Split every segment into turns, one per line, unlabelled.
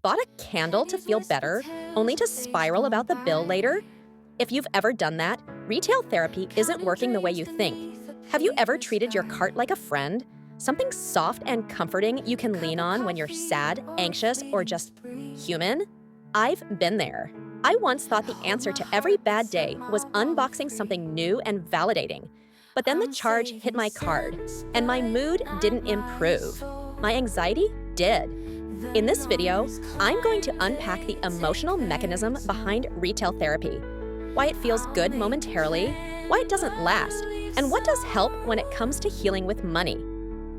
Bought a candle to feel better, only to spiral about the bill later? If you've ever done that, retail therapy isn't working the way you think. Have you ever treated your cart like a friend? Something soft and comforting you can lean on when you're sad, anxious, or just human? I've been there. I once thought the answer to every bad day was unboxing something new and validating. But then the charge hit my card, and my mood didn't improve. My anxiety did. In this video, I'm going to unpack the emotional mechanism behind retail therapy, why it feels good momentarily, why it doesn't last, and what does help when it comes to healing with money.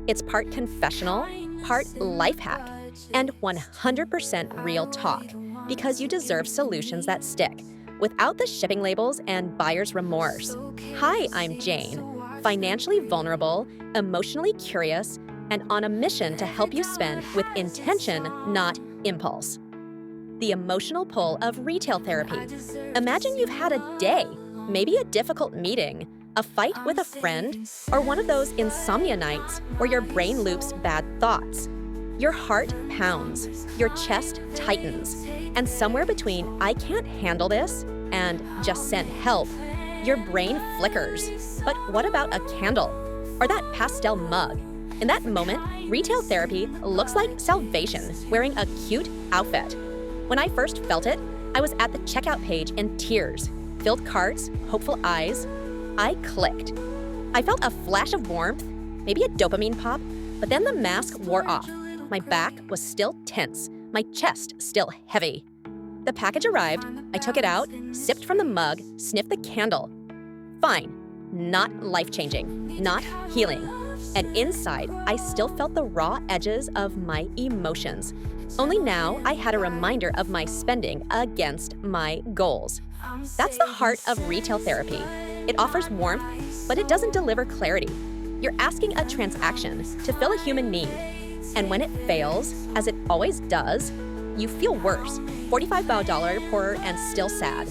It's part confessional, part life hack, and 100% real talk, because you deserve solutions that stick, without the shipping labels and buyer's remorse. Hi, I'm Jane, financially vulnerable, emotionally curious, and on a mission to help you spend with intention, not impulse. The emotional pull of retail therapy. Imagine you've had a day, maybe a difficult meeting, a fight with a friend, or one of those insomnia nights where your brain loops bad thoughts. Your heart pounds, your chest tightens, and somewhere between "I can't handle this" and "just send help," your brain flickers. But what about a candle? Or that pastel mug? In that moment, retail therapy looks like salvation wearing a cute outfit. When I first felt it, I was at the checkout page in tears, filled carts, hopeful eyes. I clicked. I felt a flash of warmth, maybe a dopamine pop, but then the mask wore off. My back was still tense, my chest still heavy. The package arrived, I took it out, sipped from the mug, sniffed the candle. Fine, not life-changing, not healing. And inside, I still felt the raw edges of my emotions. Only now, I had a reminder of my spending against my goals. That's the heart of retail therapy. It offers warmth, but it doesn't deliver clarity. You're asking a transaction to fill a human need. And when it fails, as it always does, you feel worse, $45 poorer and still sad.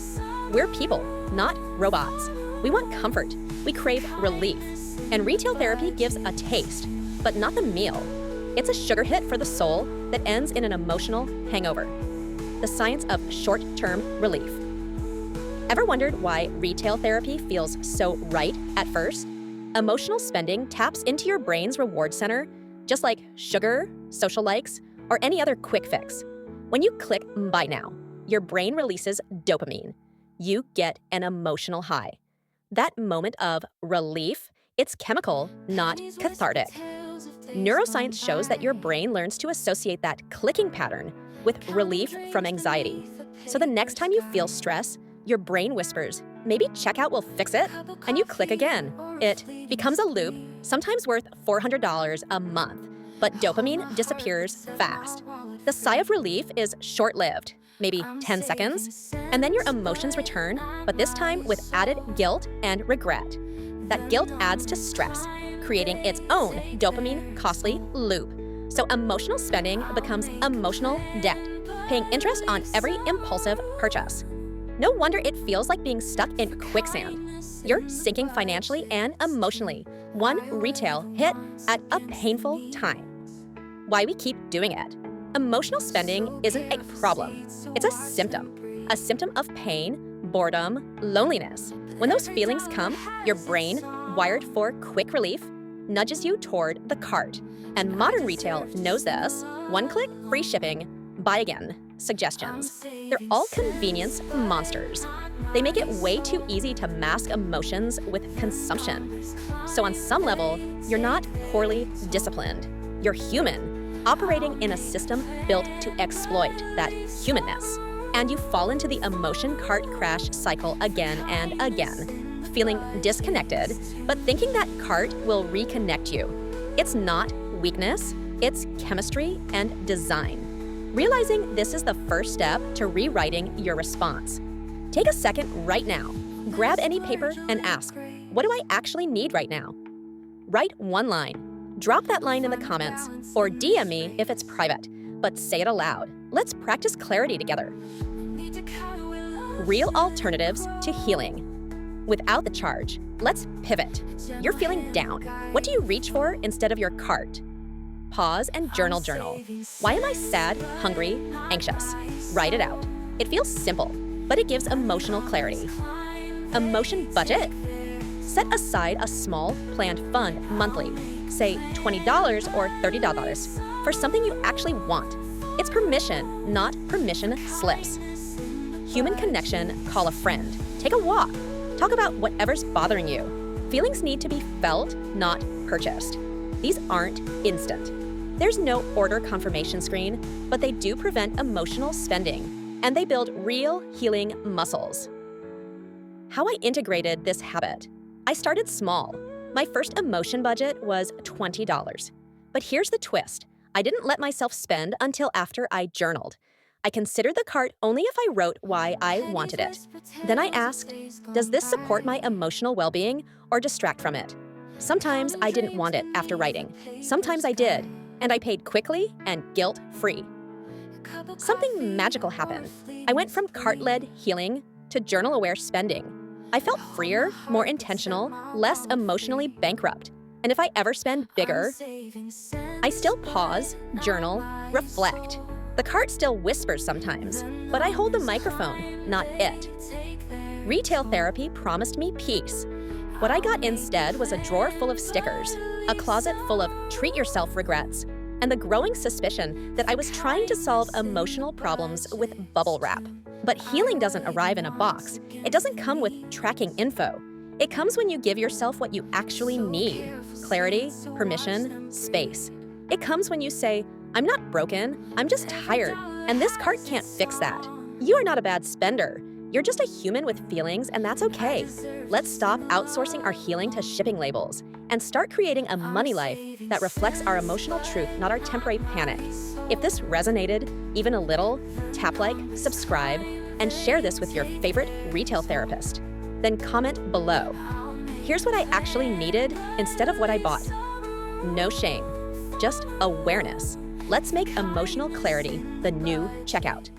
We're people, not robots. We want comfort. We crave relief. And retail therapy gives a taste, but not the meal. It's a sugar hit for the soul that ends in an emotional hangover. The science of short-term relief. Ever wondered why retail therapy feels so right at first? Emotional spending taps into your brain's reward center, just like sugar, social likes, or any other quick fix. When you click buy now, your brain releases dopamine. You get an emotional high. That moment of relief, it's chemical, not cathartic. Neuroscience shows that your brain learns to associate that clicking pattern with relief from anxiety. So the next time you feel stress, your brain whispers, maybe checkout will fix it, and you click again. It becomes a loop, sometimes worth $400 a month, but dopamine disappears fast. The sigh of relief is short-lived, maybe 10 seconds, and then your emotions return, but this time with added guilt and regret. That guilt adds to stress, creating its own dopamine costly loop. So emotional spending becomes emotional debt, paying interest on every impulsive purchase. No wonder it feels like being stuck in quicksand. You're sinking financially and emotionally, one retail hit at a painful time. Why we keep doing it? Emotional spending isn't a problem. It's a symptom of pain, boredom, loneliness. When those feelings come, your brain, wired for quick relief, nudges you toward the cart. And modern retail knows this. One click, free shipping, buy again, suggestions. They're all convenience monsters. They make it way too easy to mask emotions with consumption. So on some level, you're not poorly disciplined. You're human, operating in a system built to exploit that humanness. And you fall into the emotion cart crash cycle again and again, feeling disconnected, but thinking that cart will reconnect you. It's not weakness, it's chemistry and design. Realizing this is the first step to rewriting your response. Take a second right now. Grab any paper and ask, what do I actually need right now? Write one line. Drop that line in the comments or DM me if it's private, but say it aloud. Let's practice clarity together. Real alternatives to healing. Without the charge, let's pivot. You're feeling down. What do you reach for instead of your cart? pause, and journal. Why am I sad, hungry, anxious? Write it out. It feels simple, but it gives emotional clarity. Emotion budget? Set aside a small, planned fund monthly, say $20 or $30, for something you actually want. It's permission, not permission slips. Human connection, call a friend. Take a walk. Talk about whatever's bothering you. Feelings need to be felt, not purchased. These aren't instant. There's no order confirmation screen, but they do prevent emotional spending, and they build real healing muscles. How I integrated this habit. I started small. My first emotion budget was $20. But here's the twist. I didn't let myself spend until after I journaled. I considered the cart only if I wrote why I wanted it. Then I asked, does this support my emotional well-being or distract from it? Sometimes I didn't want it after writing. Sometimes I did, and I paid quickly and guilt-free. Something magical happened. I went from cart-led healing to journal-aware spending. I felt freer, more intentional, less emotionally bankrupt. And if I ever spend bigger, I still pause, journal, reflect. The cart still whispers sometimes, but I hold the microphone, not it. Retail therapy promised me peace. What I got instead was a drawer full of stickers, a closet full of treat yourself regrets, and the growing suspicion that I was trying to solve emotional problems with bubble wrap. But healing doesn't arrive in a box. It doesn't come with tracking info. It comes when you give yourself what you actually need: clarity, permission, space. It comes when you say, I'm not broken, I'm just tired, and this cart can't fix that. You are not a bad spender. You're just a human with feelings, and that's okay. Let's stop outsourcing our healing to shipping labels and start creating a money life that reflects our emotional truth, not our temporary panic. If this resonated even a little, tap like, subscribe, and share this with your favorite retail therapist. Then comment below. Here's what I actually needed instead of what I bought. No shame, just awareness. Let's make emotional clarity the new checkout.